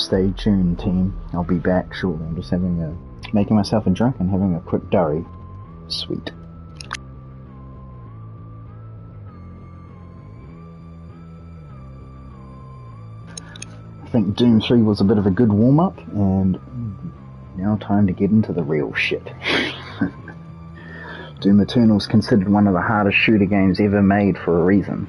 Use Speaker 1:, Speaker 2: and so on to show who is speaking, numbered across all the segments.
Speaker 1: stay tuned, team. I'll be back shortly. I'm just making myself a drink and having a quick durry. Sweet. I think Doom 3 was a bit of a good warm-up, and now time to get into the real shit. Doom Eternal is considered one of the hardest shooter games ever made for a reason.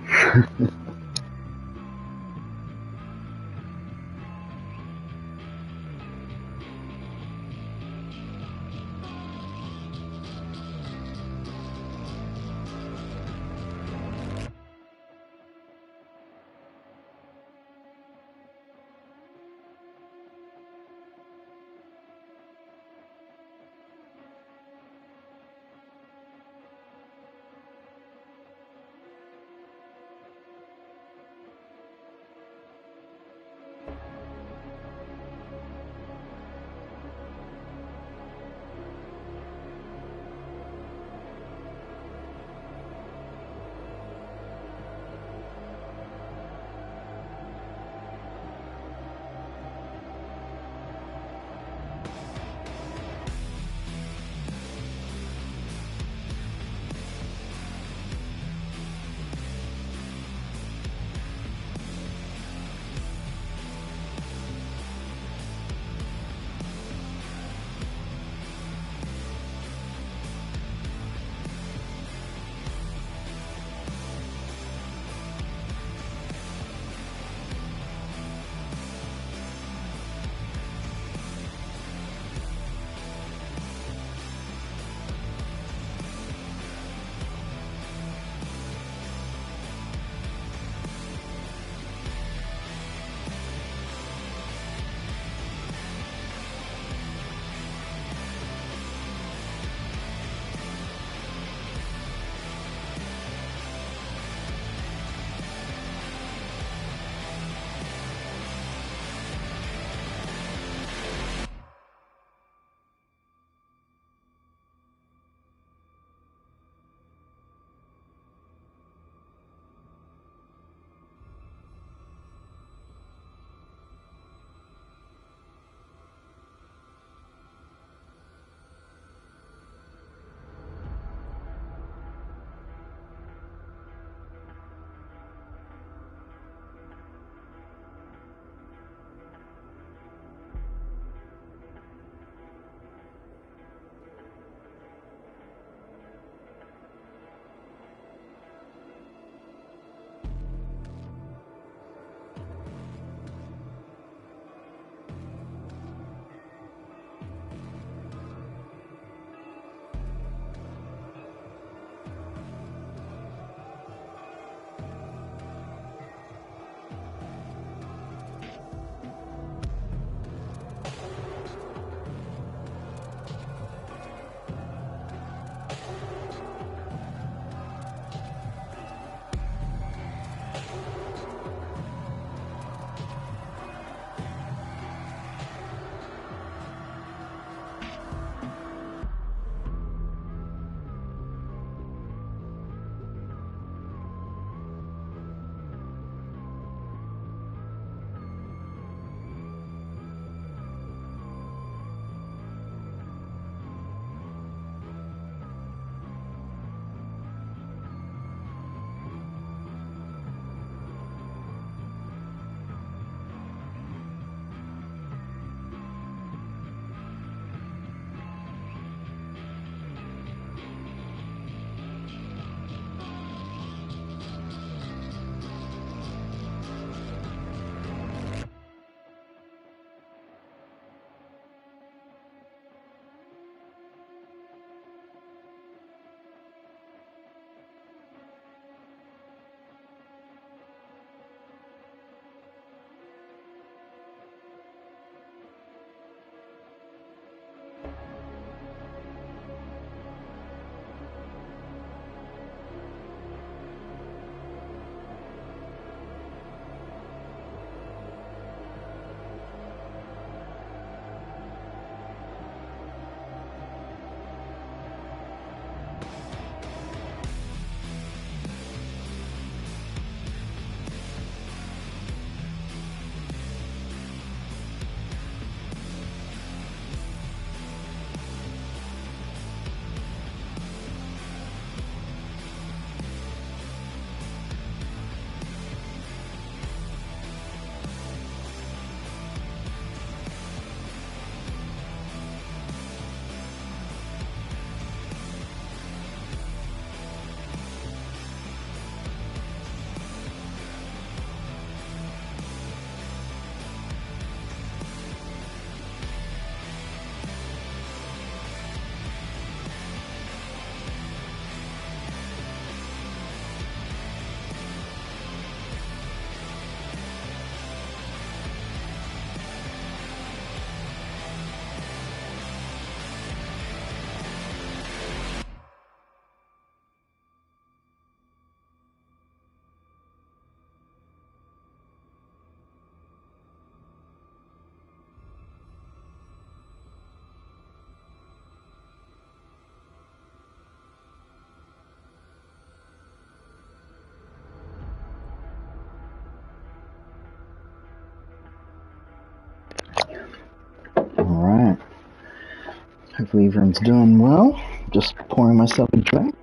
Speaker 1: Hopefully everyone's doing well. Just pouring myself a drink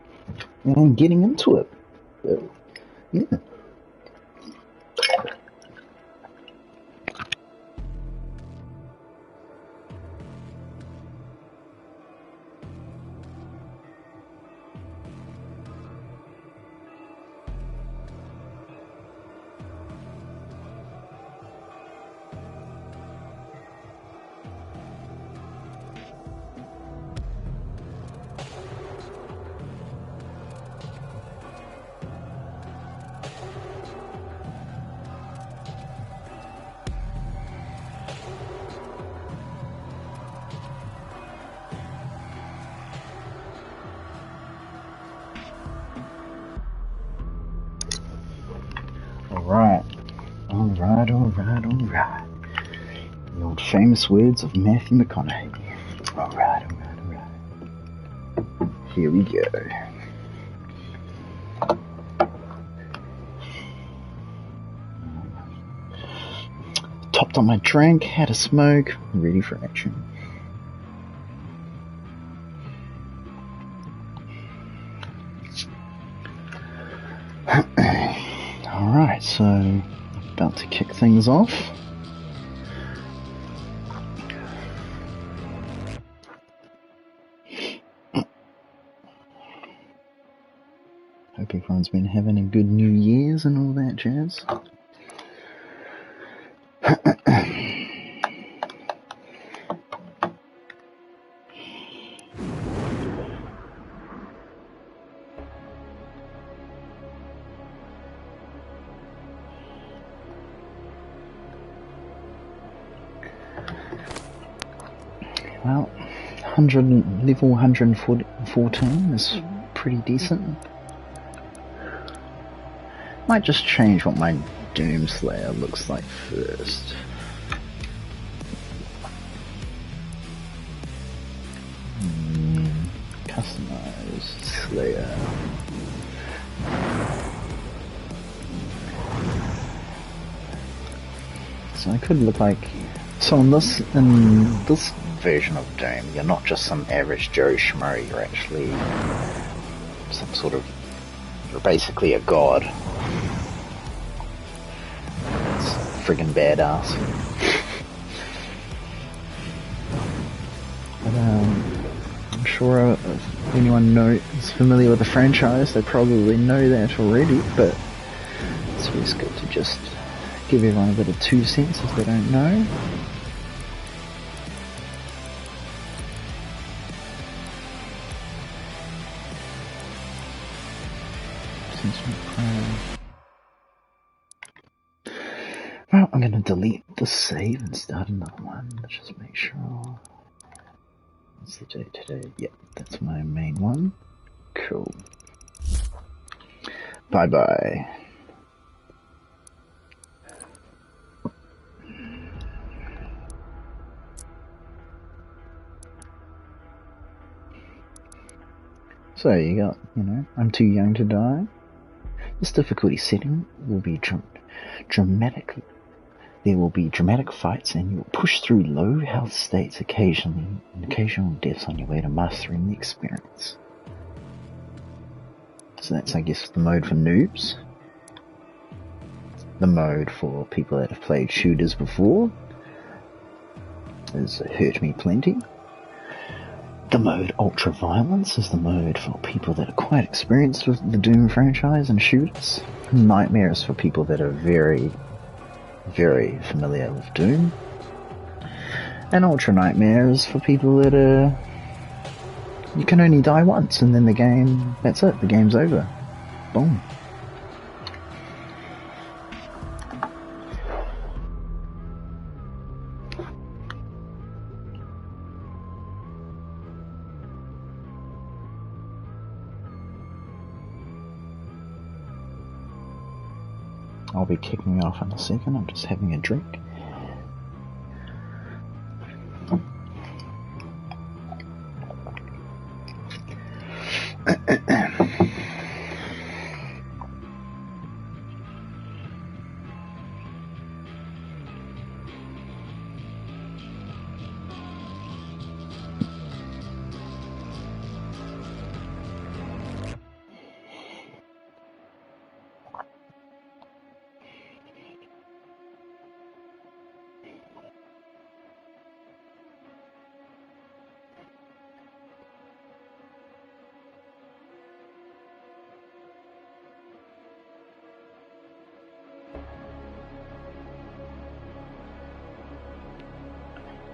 Speaker 1: and getting into it. Yeah. Alright. The old famous words of Matthew McConaughey. Alright. Here we go. Topped on my drink, had a smoke, ready for action. Alright, so about to kick things off. Hope everyone's been having a good New Year's and all that jazz. Well, level 114 is pretty decent. Might just change what my Doomslayer looks like first. Customize Slayer. So I could look like... So in this version of Doom, you're not just some average Joe Schmo, you're actually some sort of... You're basically a god. It's friggin' badass. But I'm sure if anyone is familiar with the franchise, they probably know that already, but it's always good to just give everyone a bit of 2 cents if they don't know. Well, I'm going to delete the save and start another one. Let's just make sure. What's the date today? Yep, that's my main one. Cool. Bye-bye. So you got, I'm too young to die. This difficulty setting will be dramatic. There will be dramatic fights, and you will push through low health states occasionally, and occasional deaths on your way to mastering the experience. So that's, I guess, the mode for noobs. The mode for people that have played shooters before is Hurt Me Plenty. The mode Ultra Violence is the mode for people that are quite experienced with the Doom franchise and shooters. Nightmare is for people that are very, very familiar with Doom. And Ultra Nightmare is for people that are... You can only die once, and then the game... That's it, the game's over. Boom. I'll be kicking off in a second. I'm just having a drink.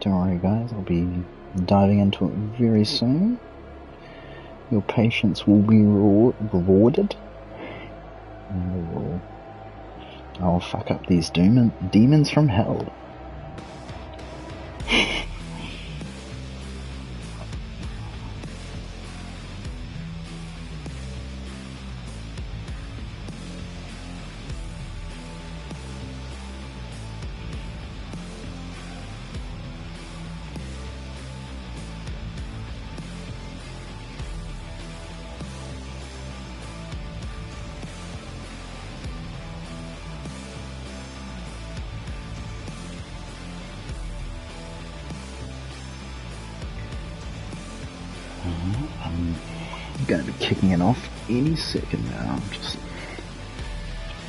Speaker 1: Don't worry guys, I'll be diving into it very soon. Your patience will be rewarded. And I'll fuck up these demons from hell. I'm going to be kicking it off any second now. I'm just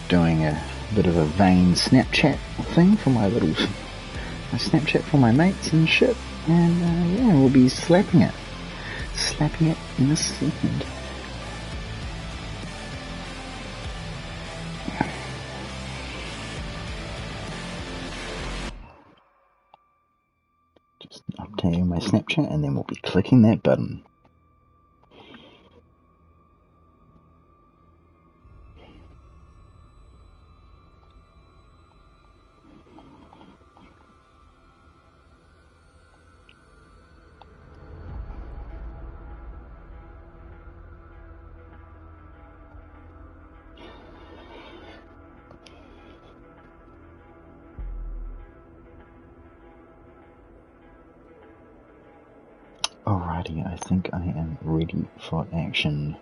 Speaker 1: doing a bit of a vain Snapchat thing for my Snapchat for my mates and shit. And yeah, we'll be slapping it in a second. Just updating my Snapchat and then we'll be clicking that button. Alrighty, I think I am ready for action.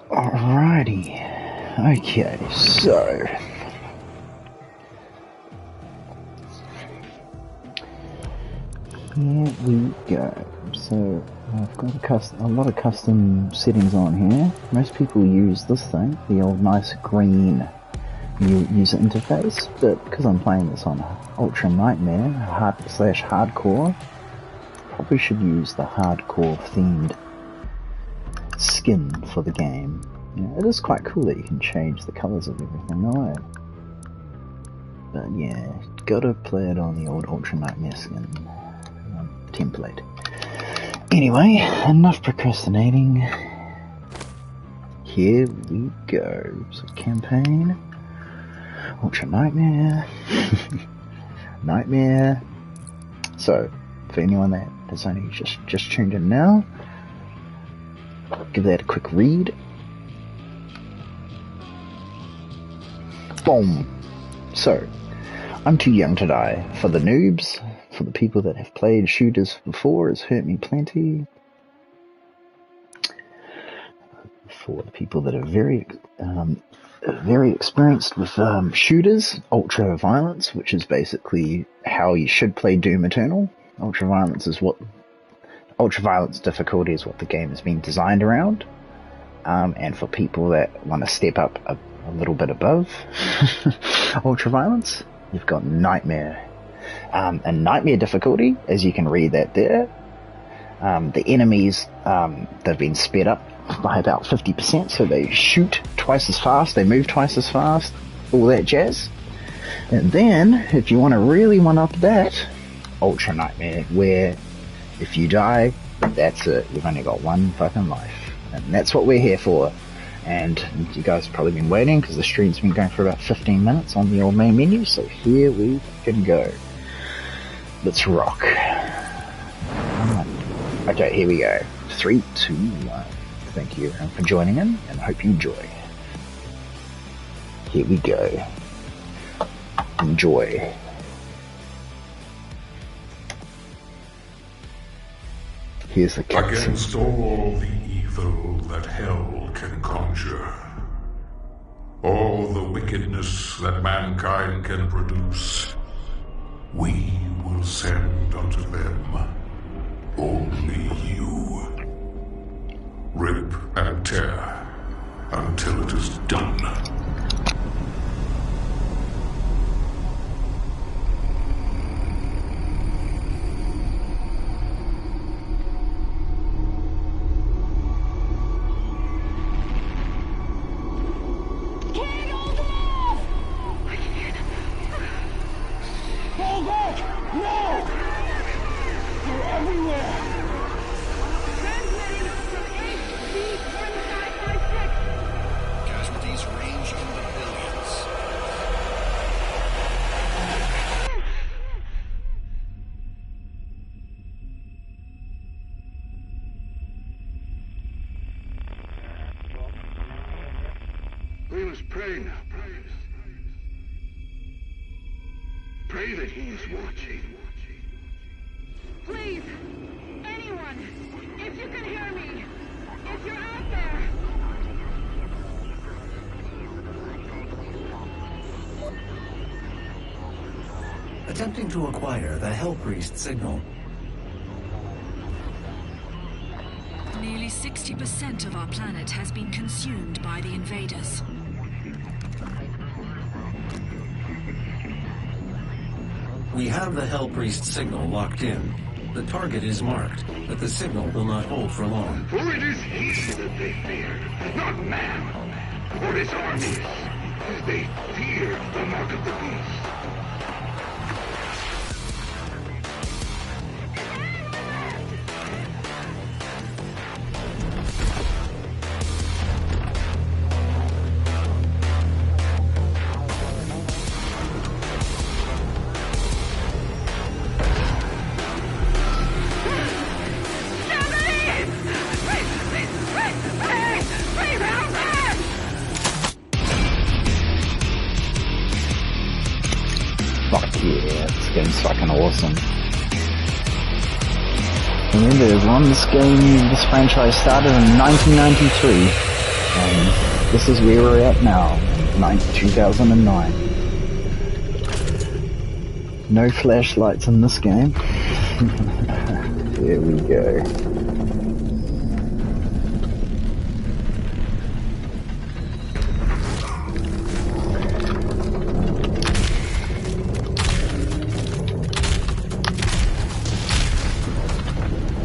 Speaker 1: Alrighty, okay, so here we go. So I've got a lot of custom settings on here. Most people use this thing, the old nice green user interface, but because I'm playing this on Ultra Nightmare /hardcore, probably should use the hardcore themed skin for the game. You know, it is quite cool that you can change the colours of everything, though. But yeah, gotta play it on the old Ultra Nightmare skin template. Anyway, enough procrastinating. Here we go. So campaign, Ultra Nightmare, Nightmare. So, for anyone that has only just tuned in now, give that a quick read. Boom. So, I'm too young to die. For the noobs, for the people that have played shooters before, it's hurt me plenty. For the people that are very experienced with shooters, ultra violence, which is basically how you should play Doom Eternal. Ultra violence difficulty is what the game has been designed around. And for people that want to step up a little bit above ultra violence, you've got Nightmare. And Nightmare difficulty, as you can read that there, the enemies, they've been sped up by about 50%, so they shoot twice as fast, they move twice as fast, all that jazz. And then, if you want to really one-up that, Ultra Nightmare, where if you die, that's it, you've only got one fucking life. And that's what we're here for. And you guys have probably been waiting, because the stream's been going for about 15 minutes on the old main menu, so here we can go. Let's rock. Okay, here we go. 3, 2, 1. Thank you everyone for joining in, and I hope you enjoy. Here we go. Enjoy. Here's the cutscene.
Speaker 2: Against all the evil that hell can conjure, all the wickedness that mankind can produce, we will send unto them only you. Rip and tear until it is done.
Speaker 3: We must pray now, brothers. Pray that he is watching.
Speaker 4: Please, anyone, if you can hear me, if you're out there.
Speaker 5: Attempting to acquire the Hell Priest signal.
Speaker 6: Nearly 60% of our planet has been consumed by the invaders.
Speaker 5: We have the Hell Priest signal locked in. The target is marked, but the signal will not hold for long.
Speaker 3: For it is he that they fear, not man, or his armies. They fear the mark of the beast.
Speaker 1: Fuck yeah, this game's fucking awesome. Remember everyone, this franchise started in 1993, and this is where we're at now, in 2009. No flashlights in this game. Here we go.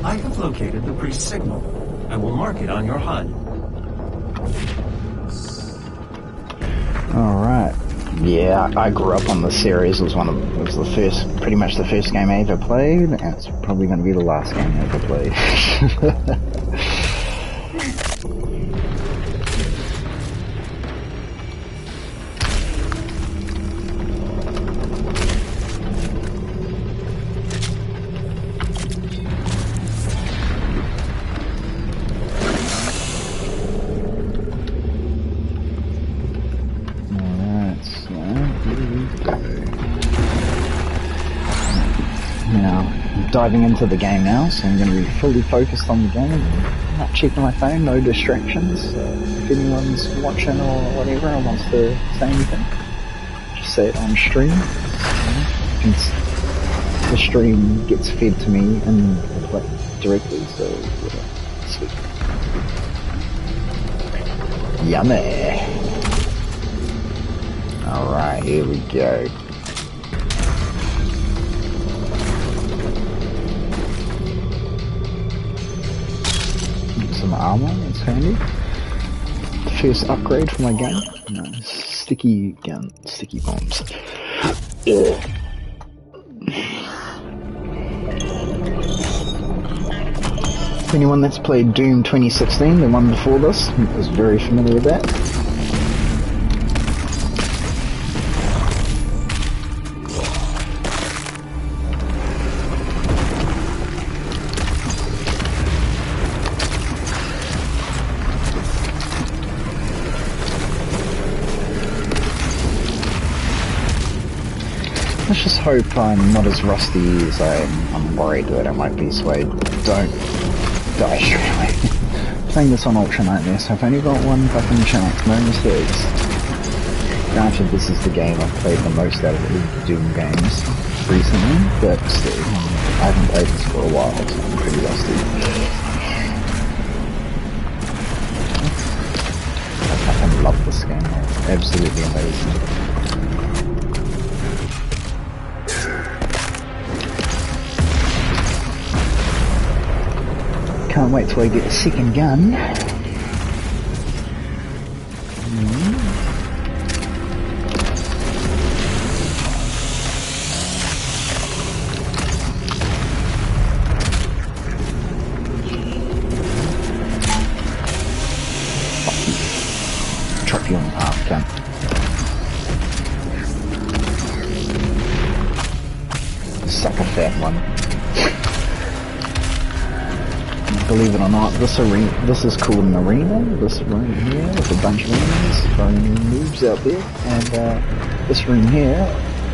Speaker 5: I have located the priest signal. I will mark it on your HUD.
Speaker 1: Alright. Yeah, I grew up on the series. It was the first, pretty much the first game I ever played, and it's probably going to be the last game I ever played. Diving into the game now, so I'm going to be fully focused on the game, not checking my phone, no distractions. If anyone's watching or whatever and wants to say anything, just say it on stream. The stream gets fed to me and directly, so yeah, sweet. Yummy! Alright, here we go. Some armor, that's handy. First upgrade for my gun. No, sticky gun, sticky bombs. Ugh. Anyone that's played Doom 2016, the one before this, is very familiar with that. Let's just hope I'm not as rusty as I'm worried that I might be, so I don't die straight away. Playing this on Ultra Nightmare, so I've only got one fucking chance, no mistakes. Granted, this is the game I've played the most out of the Doom games recently, but still, I haven't played this for a while, so I'm pretty rusty. I fucking love this game, it's absolutely amazing. Can't wait till I get a second gun. Trap you on half, cunt. Suck a fat one. believe it or not, this is called an arena. This room here with a bunch of enemies, throwing moves out there, and this room here,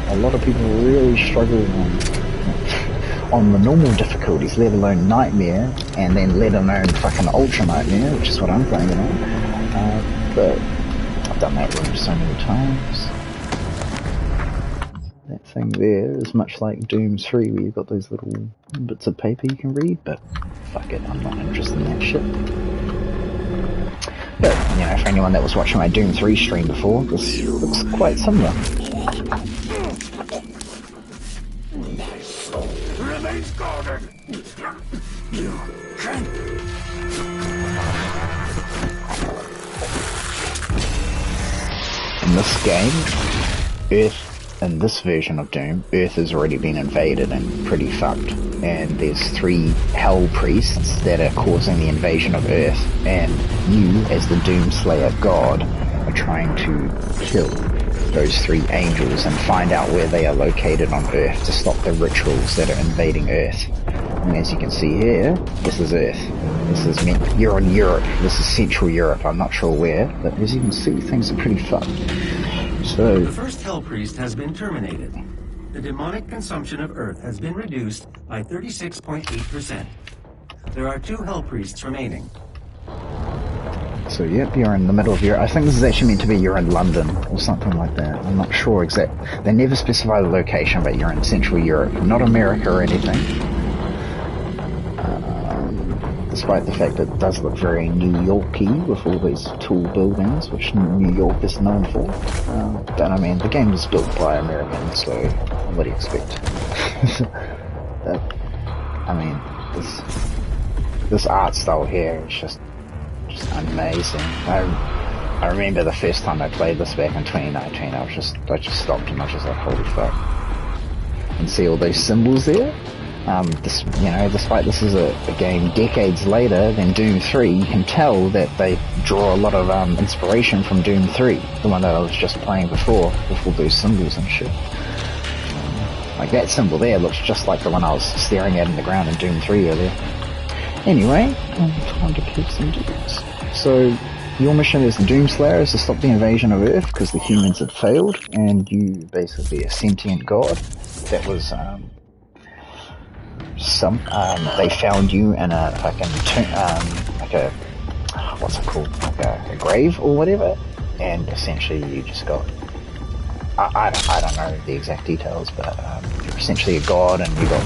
Speaker 1: a lot of people really struggle on the normal difficulties, let alone Nightmare, and then let alone fucking Ultra Nightmare, which is what I'm playing it on. But I've done that room so many times. That thing there is much like Doom 3, where you've got those little bits of paper you can read, but fuck it, I'm not interested in that shit. But, you know, for anyone that was watching my Doom 3 stream before, this looks quite similar.
Speaker 3: Remains guarded.
Speaker 1: In this game, Earth, in this version of Doom, Earth has already been invaded and pretty fucked. And there's 3 Hell Priests that are causing the invasion of Earth, and you, as the Doomslayer god, are trying to kill those 3 angels and find out where they are located on Earth to stop the rituals that are invading Earth. And as you can see here, this is Earth. This is you're in Europe. This is Central Europe. I'm not sure where, but as you can see, things are pretty fucked. So
Speaker 5: The first Hell Priest has been terminated. The demonic consumption of Earth has been reduced by 36.8%. There are 2 Hell Priests remaining.
Speaker 1: So yep, you're in the middle of Europe. I think this is actually meant to be you're in London or something like that. I'm not sure exact. They never specify the location, but you're in Central Europe, not America or anything. Despite the fact that it does look very New York-y with all these tall buildings, which New York is known for. But I mean, the game was built by Americans, so what do you expect? I mean, this art style here is just amazing. I remember the first time I played this back in 2019, I just stopped and I was just like, holy fuck. And see all those symbols there? Despite this is a game decades later than Doom 3, you can tell that they draw a lot of inspiration from Doom 3, the one that I was just playing before, with all those symbols and shit. Like that symbol there looks just like the one I was staring at in the ground in Doom 3 earlier. Anyway, time to kill some dudes. So, your mission as the Doomslayer is to stop the invasion of Earth because the humans had failed, and you basically a sentient god that was they found you in a fucking what's it called, like a grave or whatever, and essentially you just got I don't know the exact details, but you're essentially a god and you got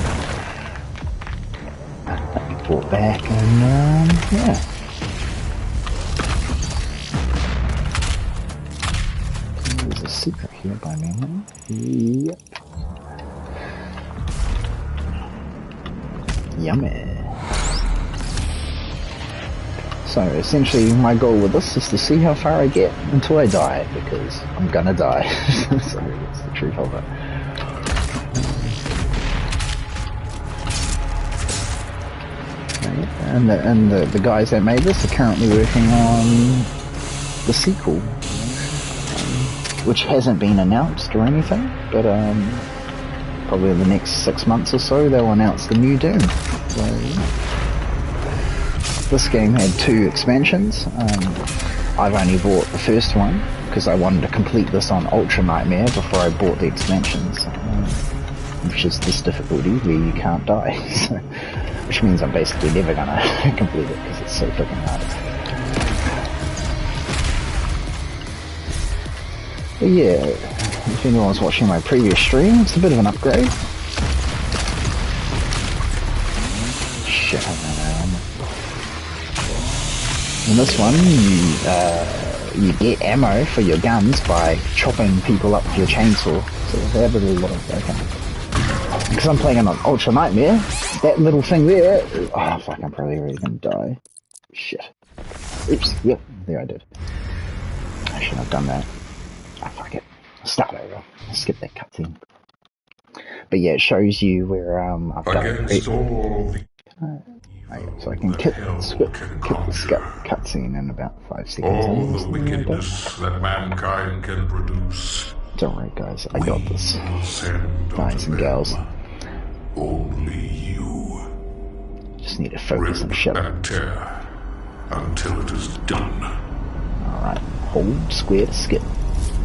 Speaker 1: brought back, and yeah. There's a secret here by memory. Yep. Yummy. So essentially my goal with this is to see how far I get until I die, because I'm gonna die. So that's the truth of it. And the guys that made this are currently working on the sequel, which hasn't been announced or anything, but probably in the next 6 months or so they'll announce the new Doom. So, yeah. This game had 2 expansions. I've only bought the first one because I wanted to complete this on Ultra Nightmare before I bought the expansions, which is this difficulty where you can't die. So, which means I'm basically never gonna complete it because it's so freaking hard. But yeah, if anyone's watching my previous stream, it's a bit of an upgrade. Shit, I don't know. In this one, you get ammo for your guns by chopping people up with your chainsaw. So they have a lot of because I'm playing on Ultra Nightmare, that little thing there, oh fuck, I'm probably already gonna die. Shit. Oops, yep, there I did. I shouldn't have done that. Ah, fuck it. Start over. Skip that cutscene. But yeah, it shows you where I've done
Speaker 2: Against all the
Speaker 1: so I can skip this cutscene in about 5 seconds.
Speaker 2: all the wickedness that mankind can produce.
Speaker 1: Don't worry guys, I got this.
Speaker 2: Will send
Speaker 1: Guys
Speaker 2: unto
Speaker 1: and gals.
Speaker 2: them only you.
Speaker 1: Just need to focus and
Speaker 2: Rip
Speaker 1: shut up.
Speaker 2: and tear until it is done.
Speaker 1: Alright, hold square to skip.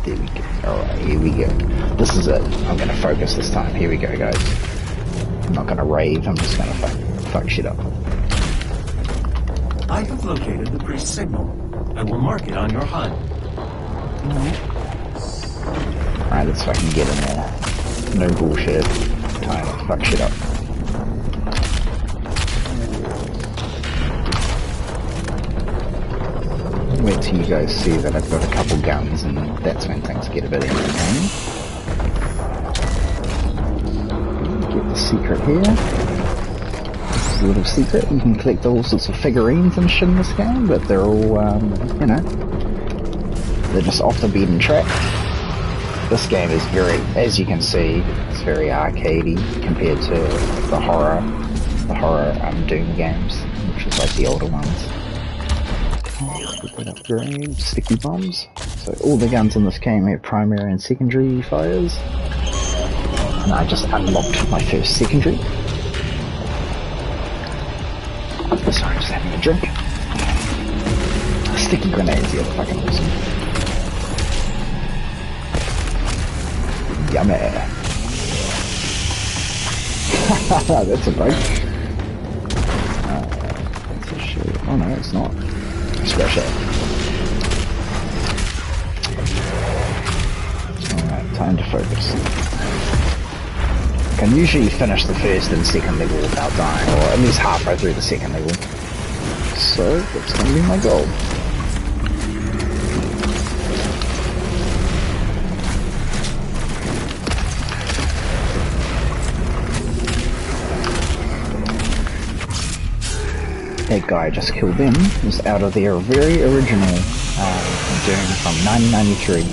Speaker 1: There we go. Alright, here we go. This is it. I'm gonna focus this time. Here we go, guys. I'm not gonna rave, I'm just gonna fuck shit up.
Speaker 5: I have located the priest signal. I will mark it on your HUD.
Speaker 1: Alright, let's fucking get in there. No bullshit. Time to fuck shit up. Wait till you guys see that I've got a couple guns, and that's when things get a bit entertaining. Get the secret here. This is a little secret. You can collect all sorts of figurines and shit in this game, but they're all, you know, they're just off the beaten track. This game is very, as you can see, it's very arcadey compared to the horror Doom games, which is like the older ones. Get that upgrade. Sticky bombs. So all the guns in this game have primary and secondary fires. And I just unlocked my first secondary. Sorry, just having a drink. Sticky grenades, yeah, they're fucking awesome. Yummy. That's a bug. That's a shit. Oh no, it's not. Scratch that. Alright, time to focus. I can usually finish the first and second level without dying, or at least halfway through the second level. So, that's going to be my goal. That guy I just killed them was out of their very original Doom from 1993.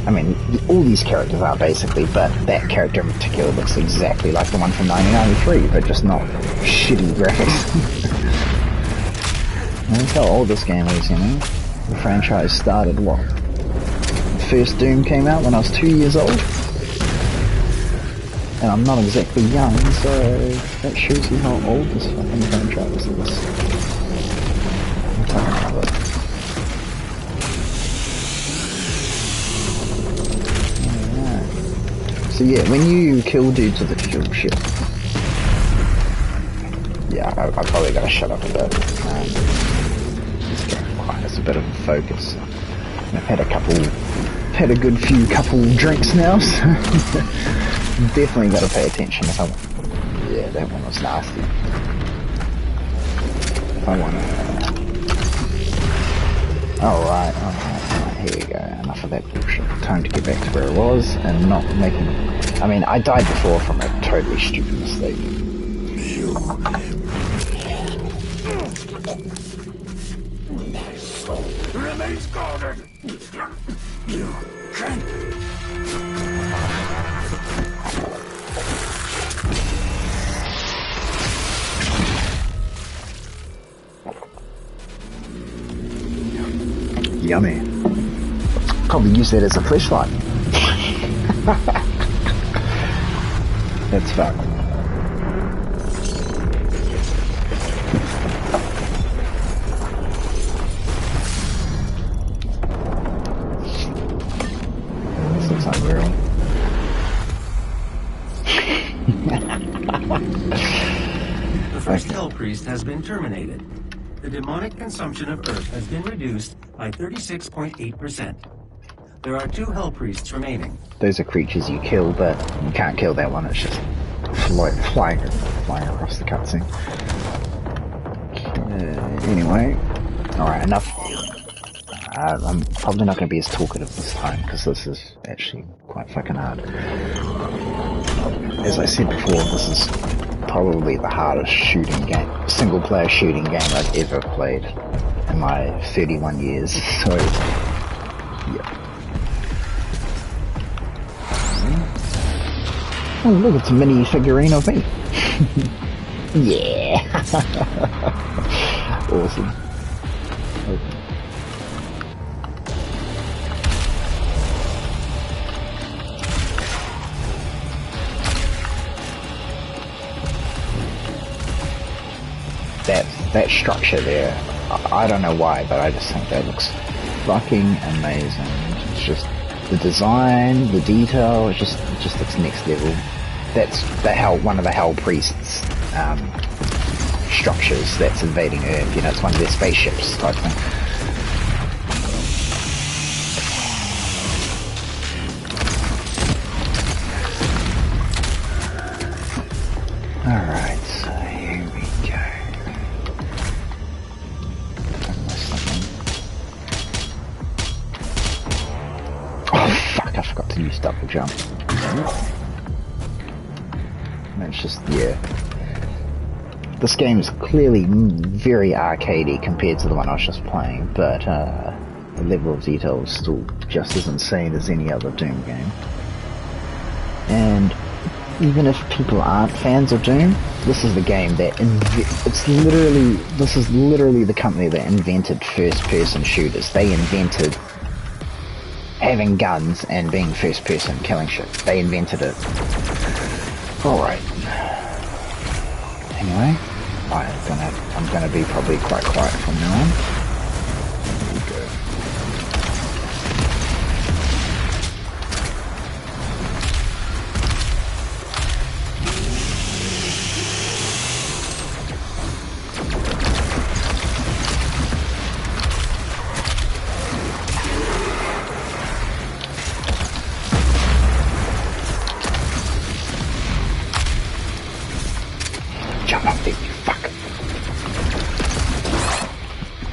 Speaker 1: I mean, all these characters are basically, but that character in particular looks exactly like the one from 1993, but just not shitty graphics. That's how old this game is, you know? The franchise started, what? The first Doom came out when I was 2 years old? And I'm not exactly young, so that shows you how old this fucking franchise is. I'm fucking love it. Alright. So yeah, when you kill dudes with a kill ship. Yeah, I probably gotta shut up a bit. This game requires a bit of a focus. I've had a good few couple drinks now, so definitely got to pay attention if I want. Yeah, that one was nasty. If I want to... Alright, here we go. Enough of that bullshit. Time to get back to where I was and not making... I mean, I died before from a totally stupid mistake.
Speaker 3: My soul remains guarded. You can't.
Speaker 1: Yummy. Probably use that as a flashlight. That's fucked. This looks unreal.
Speaker 5: The first Hell Priest has been terminated. The demonic consumption of Earth has been reduced by 36.8%. There are 2 Hell Priests remaining.
Speaker 1: Those are creatures you kill, but you can't kill that one. It's just flying across the cutscene. Anyway, alright, enough. I'm probably not going to be as talkative this time, because this is actually quite fucking hard. As I said before, this is probably the hardest single-player shooting game I've ever played in my 31 years, so, yeah. Oh look, it's a mini figurine of me. Yeah. Awesome. Okay. that structure there, I don't know why, but I just think that looks fucking amazing. It's just the design, the detail, it just looks next level. That's one of the Hell Priests structures that's invading Earth. You know, it's one of their spaceships type thing. Alright, so here we go. Oh fuck, I forgot to use double jump. It's just, yeah. This game is clearly very arcadey compared to the one I was just playing, but the level of detail is still just as insane as any other Doom game. And even if people aren't fans of Doom, this is the game that this is literally the company that invented first-person shooters. They invented having guns and being first-person killing shit. They invented it. Alright. Anyway, I'm gonna be probably quite quiet from now on. Here we go. Jump up there, you fuck.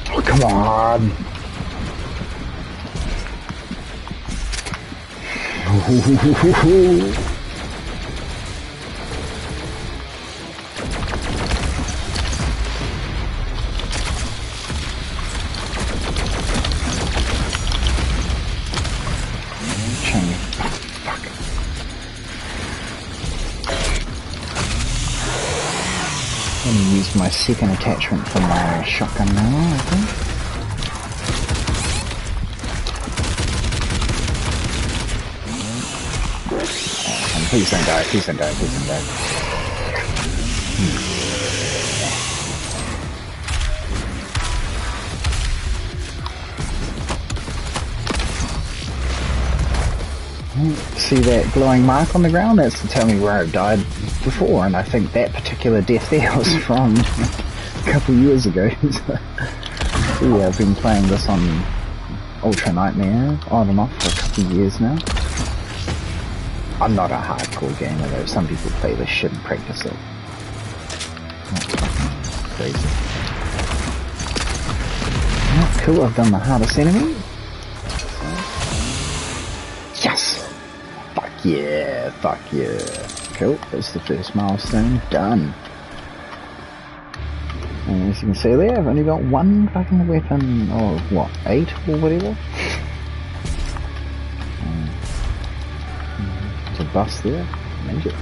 Speaker 1: Oh, come on. I'm going to use my second attachment for my shotgun now, I think. Please don't die, please don't die, please don't die. See that glowing mark on the ground? That's to tell me where I've died before, and I think that particular death there was from a couple of years ago. So yeah, I've been playing this on Ultra Nightmare on and off for a couple of years now. I'm not a hardcore gamer though, some people play this shit and practice it. That's fucking crazy. Oh, cool, I've done the hardest enemy. Yes! Fuck yeah, fuck yeah. Cool, that's the first milestone done. And as you can see there, I've only got one fucking weapon, or what, 8 or whatever? To bust there, magic.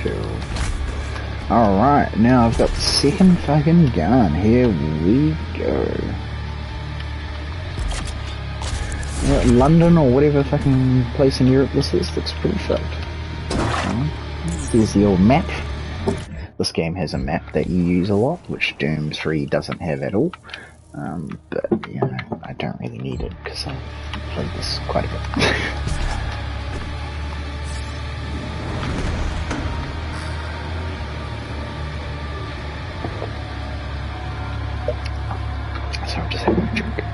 Speaker 1: Cool. Alright, now I've got the second fucking gun. Here we go. Yeah, London or whatever fucking place in Europe this is looks pretty fucked. There's the old map. This game has a map that you use a lot, which Doom 3 doesn't have at all. But, you know, I don't really need it, because I've played this quite a bit. So I'm just having a drink.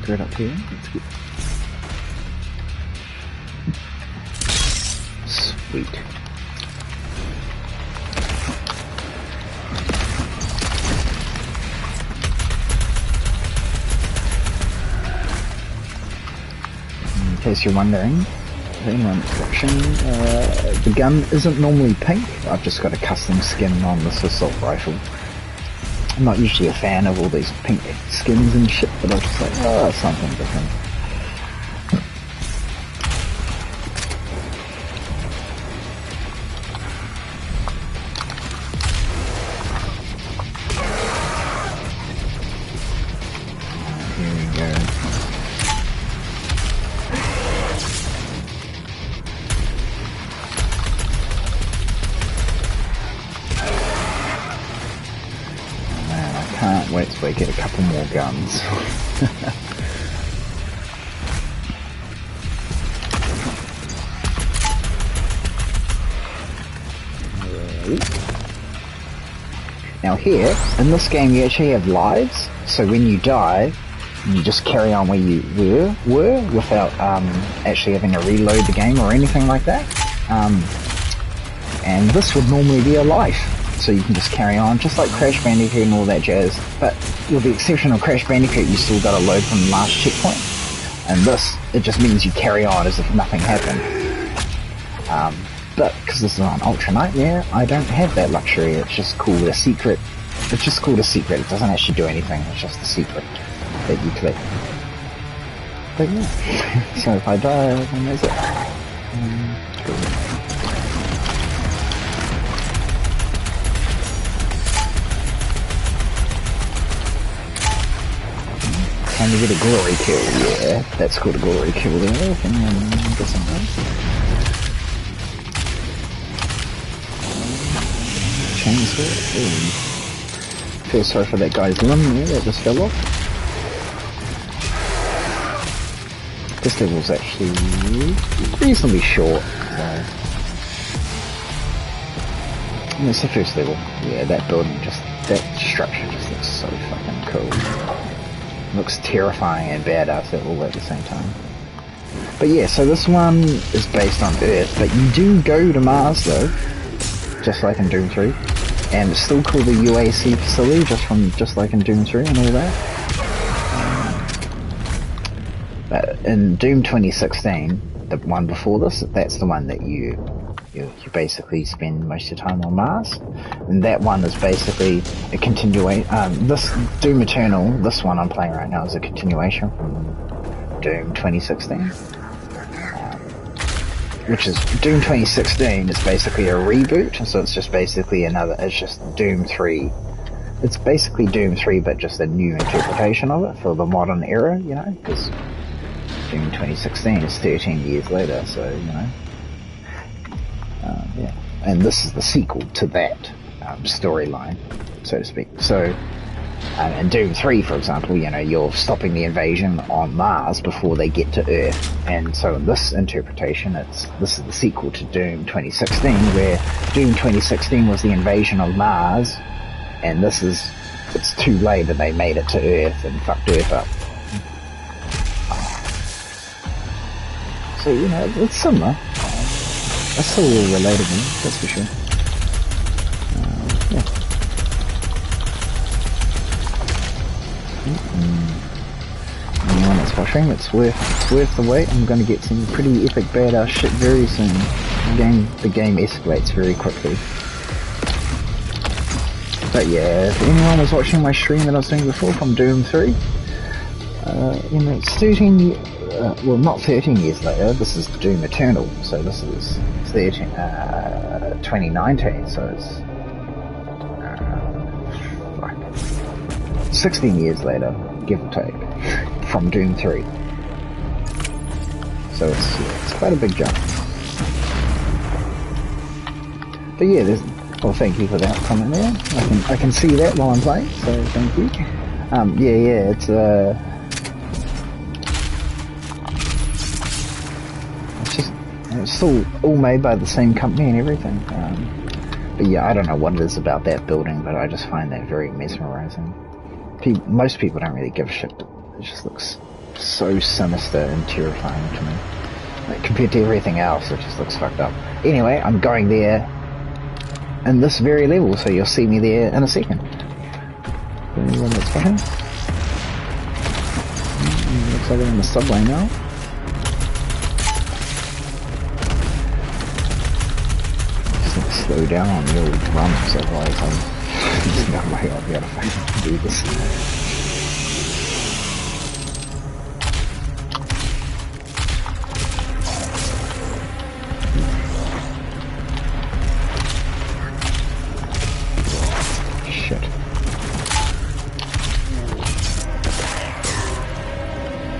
Speaker 1: Right up here. That's good. Sweet. In case you're wondering, the gun isn't normally pink. I've just got a custom skin on this assault rifle. I'm not usually a fan of all these pink skins and shit, but I was just like, oh, something different. wait till I get a couple more guns. Now here, in this game you actually have lives, so when you die, you just carry on where you were without actually having to reload the game or anything like that. And this would normally be a life, so you can just carry on, just like Crash Bandicoot and all that jazz. But with the exception of Crash Bandicoot, you still got to load from the last checkpoint. And this, it just means you carry on as if nothing happened. But because this is on Ultra Nightmare, I don't have that luxury. It's just called a secret. It's just called a secret. It doesn't actually do anything. It's just a secret that you click. But yeah. So if I die, then there's it. Cool. Can you get a glory kill? Yeah, that's called a glory kill there. And then get some chainsaw. Ooh. Feel sorry for that guy's limb there that just fell off. This level's actually reasonably short, so. And it's the first level. Yeah, that building that structure just looks so fucking cool. Looks terrifying and badass all at the same time. But yeah, so this one is based on Earth, but you do go to Mars though, just like in Doom 3. And it's still called the UAC facility, just like in Doom 3 and all that. But in Doom 2016, the one before this, that's the one that you basically spend most of your time on Mars. And that one is basically a continuation. This Doom Eternal, this one I'm playing right now, is a continuation from Doom 2016. Which is Doom 2016 is basically a reboot, so it's just basically it's just Doom 3. It's basically Doom 3, but just a new interpretation of it for the modern era, you know, because Doom 2016 is 13 years later, so, you know. Yeah. And this is the sequel to that storyline, so to speak. So, in Doom 3, for example, you know, you're stopping the invasion on Mars before they get to Earth. And so in this interpretation, this is the sequel to Doom 2016, where Doom 2016 was the invasion of Mars, and it's too late and they made it to Earth and fucked Earth up. So, you know, it's similar. That's still relatable, that's for sure. Yeah. Anyone that's watching, it's worth the wait. I'm going to get some pretty epic badass shit very soon. The game escalates very quickly. But yeah, if anyone was watching my stream that I was doing before from Doom 3, you know, it's 13 well, not 13 years later, this is Doom Eternal, so this is 2019, so it's 16 years later, give or take, from Doom 3. So it's quite a big jump. But yeah, well, thank you for that comment there. I can see that while I'm playing, so thank you. Yeah, it's still all made by the same company and everything. But yeah, I don't know what it is about that building, but I just find that very mesmerizing. Most people don't really give a shit, but it just looks so sinister and terrifying to me. Like, compared to everything else, it just looks fucked up. Anyway, I'm going there in this very level, so you'll see me there in a second. Anyone that's watching? Looks like I'm in the subway now. Slow down on the old drums, otherwise there's no way I'll be able to fucking do this. Shit.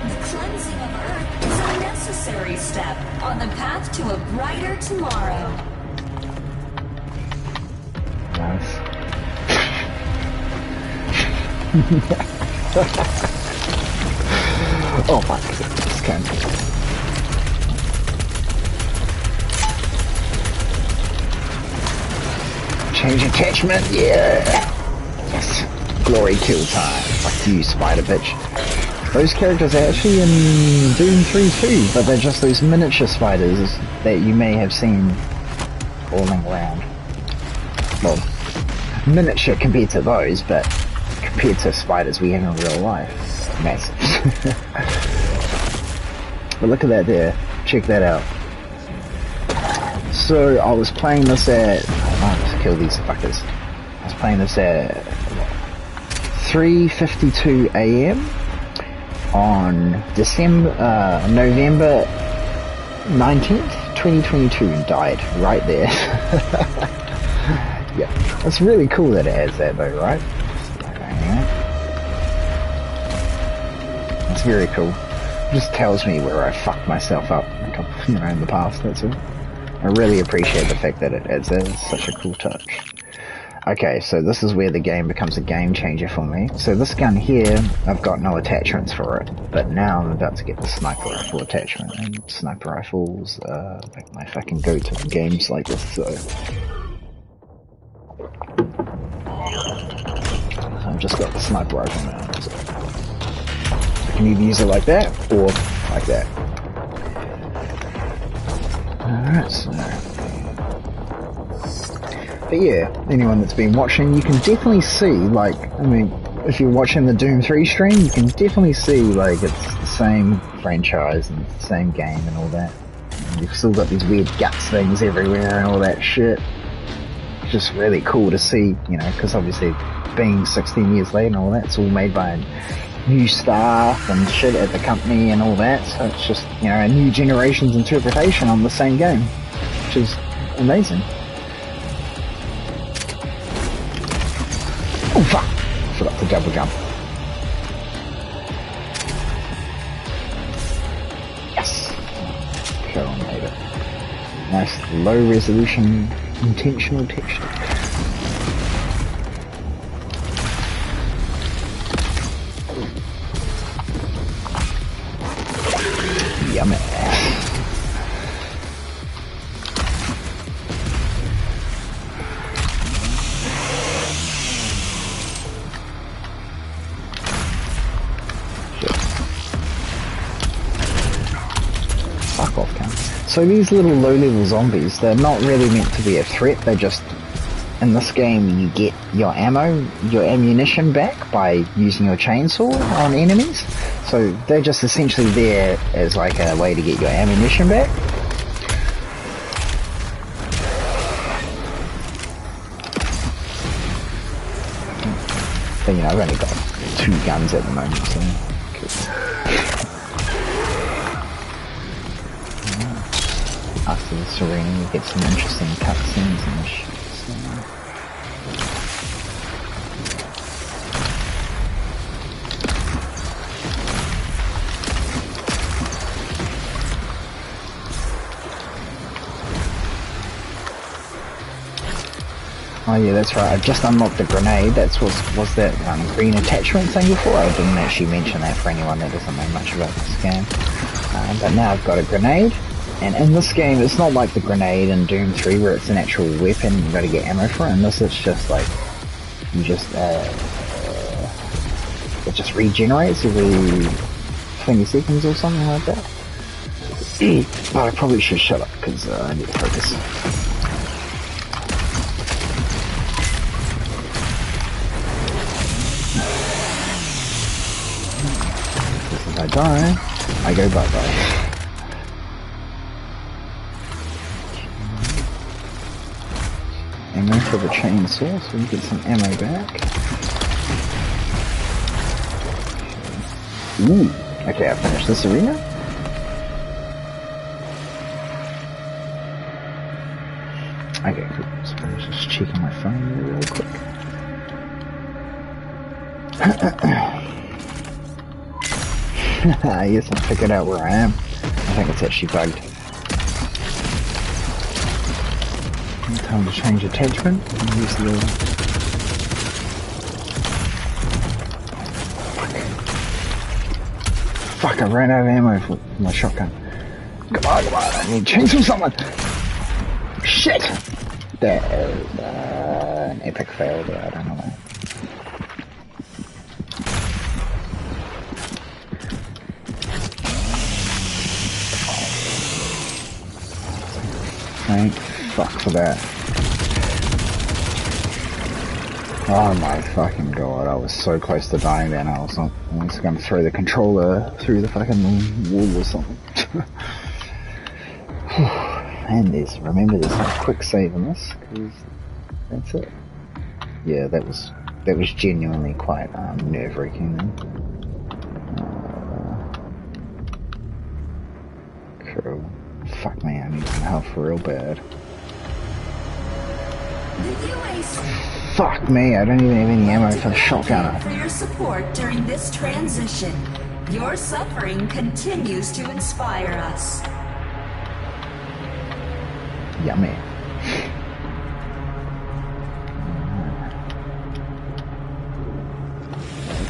Speaker 7: The cleansing of Earth is a necessary step on the path to a brighter tomorrow.
Speaker 1: Nice. Oh fuck, this can. Change attachment, yeah! Yes! Glory kill time. Fuck you, spider bitch. Those characters are actually in Doom 3 too, but they're just those miniature spiders that you may have seen crawling around. Well, miniature compared to those, but compared to spiders we have in real life, massive. But look at that there, check that out. So I was playing this at, I must kill these fuckers. I was playing this at 3:52 AM on November 19th, 2022, and died right there. Yeah, it's really cool that it has that though, right? It's very cool. It just tells me where I fucked myself up, you know, in the past, that's all. I really appreciate the fact that it adds that. It's such a cool touch. Okay, so this is where the game becomes a game changer for me. So this gun here, I've got no attachments for it, but now I'm about to get the sniper rifle attachment, and sniper rifles like my fucking go-to in games like this, so I've just got the sniper rifle now, so I can either use it like that, or like that. Alright, so... But yeah, anyone that's been watching, you can definitely see, like, I mean, if you're watching the Doom 3 stream, you can definitely see, like, it's the same franchise and the same game and all that. And you've still got these weird guts things everywhere and all that shit. It's just really cool to see, you know, because obviously being 16 years later and all that, it's all made by new staff and shit at the company and all that, so it's just, you know, a new generation's interpretation on the same game, which is amazing. Oh fuck! I forgot to double jump. Yes! Carol made it. Nice low resolution intentional texture. Yummy. Fuck off, cunt. So these little low-level zombies, they're not really meant to be a threat, they just... In this game, you get your ammo, your ammunition back by using your chainsaw on enemies. So they're just essentially there as like a way to get your ammunition back. But you know, I've only got 2 guns at the moment, so... Cool. After this arena, you get some interesting cutscenes and shit. Oh yeah, that's right, I just unlocked the grenade. That's was that green attachment thing before? I didn't actually mention that for anyone that doesn't know much about this game. But now I've got a grenade, and in this game it's not like the grenade in Doom 3 where it's an actual weapon you've got to get ammo for. In this it's just like, you just, it just regenerates every 20 seconds or something like that. But I probably should shut up because I need to focus. If I die, I go bye-bye. Ammo for the chainsaw, so we get some ammo back. Ooh, okay, I finished this arena. Okay, cool. So I'm just checking my phone real quick. Yes, I figured out where I am. I think it's actually bugged. Time to change attachment. Use the fuck, I ran out of ammo for my shotgun. Come on, I need to chainsaw someone! Shit! That is an epic fail there, I don't know why. Thank fuck for that. Oh my fucking god, I was so close to dying then. I was going to throw the controller through the fucking wall or something. And remember there's a quick save in this, because that's it. Yeah, that was genuinely quite nerve-wracking then. Cool. Fuck me, I need some help for real bad. Fuck me, I don't even have any ammo for the shotgunner.
Speaker 7: For your support during this transition. Your suffering continues to inspire us.
Speaker 1: Yummy.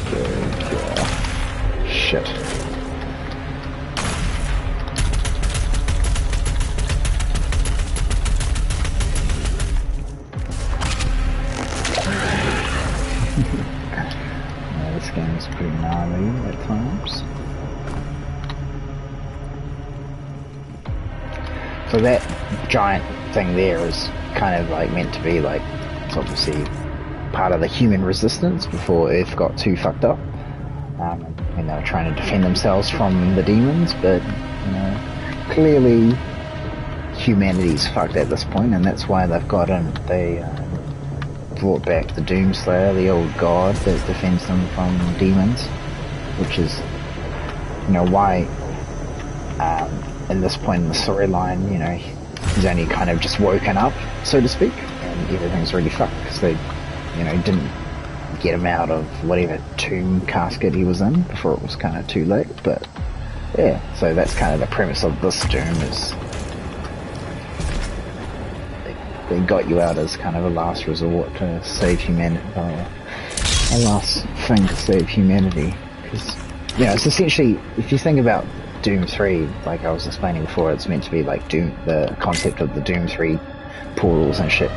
Speaker 1: Okay. Shit. This game is pretty gnarly at times. So that giant thing there is kind of like meant to be like, it's obviously part of the human resistance before Earth got too fucked up. And they were trying to defend themselves from the demons, but you know, clearly humanity's fucked at this point, and that's why they've got in, they brought back the Doomslayer, the old god that defends them from demons, which is, you know, why at this point in the storyline, you know, he's only kind of just woken up, so to speak, and everything's really fucked because they, you know, didn't get him out of whatever tomb casket he was in before it was kind of too late. But yeah, so that's kind of the premise of this Doom, is they got you out as kind of a last resort to save humanity, a last thing to save humanity, because, you know, it's essentially, if you think about Doom 3, like I was explaining before, it's meant to be like Doom, the concept of the Doom 3 portals and shit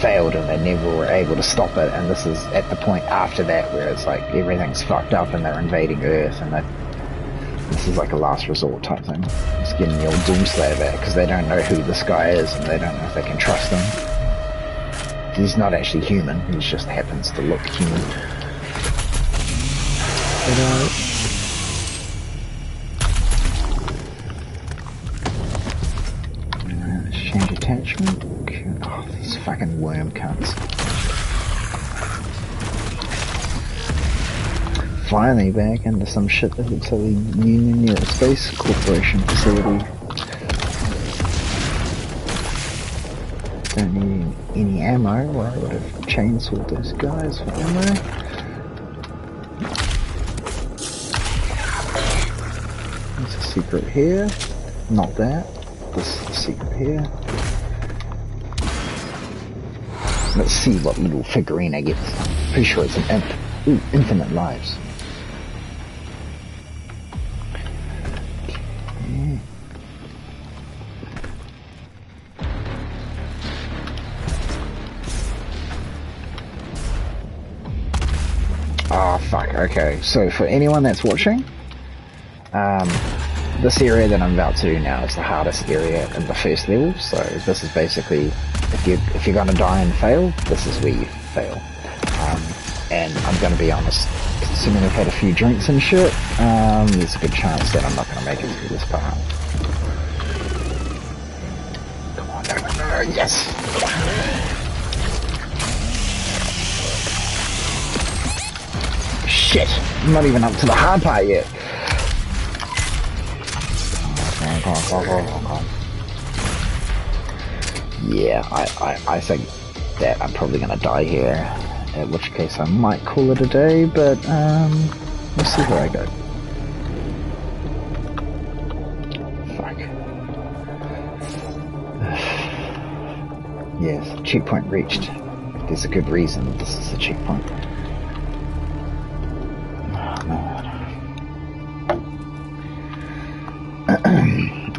Speaker 1: failed and they never were able to stop it, and this is at the point after that where it's like everything's fucked up and they're invading Earth, and this is like a last resort type thing. It's getting the old Doomslayer back because they don't know who this guy is and they don't know if they can trust him. He's not actually human, he just happens to look human. Let's change attachment. Oh, these fucking worm cunts. Finally back into some shit that looks like the Union Aerospace Corporation facility. Don't need any ammo, or I would have chainsawed those guys for ammo. There's a secret here. Not that. This is the secret here. Let's see what little figurine I get. Pretty sure it's an imp. Ooh, infinite lives. Okay. Oh fuck, okay. So for anyone that's watching, this area that I'm about to do now is the hardest area in the first level, so this is basically, if you're gonna die and fail, this is where you fail. And I'm gonna be honest, considering I've had a few drinks and shit, there's a good chance that I'm not gonna make it through this part. Come on, no, yes! Shit! I'm not even up to the hard part yet. Yeah, I think that I'm probably gonna die here, in which case I might call it a day, but we'll see where I go. Fuck. Yes, checkpoint reached. There's a good reason this is the checkpoint. Oh, man.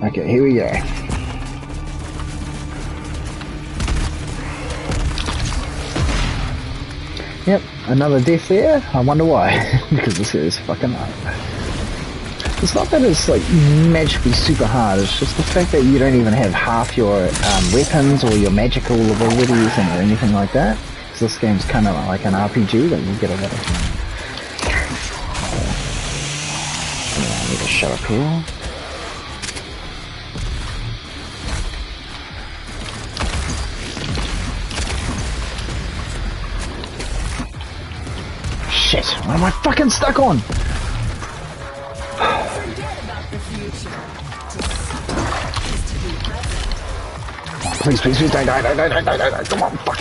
Speaker 1: Okay, here we go. Yep, another death there. I wonder why. Because this is fucking hard. It's not that it's like magically super hard, it's just the fact that you don't even have half your weapons or your magical abilities or anything like that. Because this game's kind of like an RPG that you get a lot of. I need to shut up here. Shit, what am I fucking stuck on? Please, please, please, die, come on, fuck.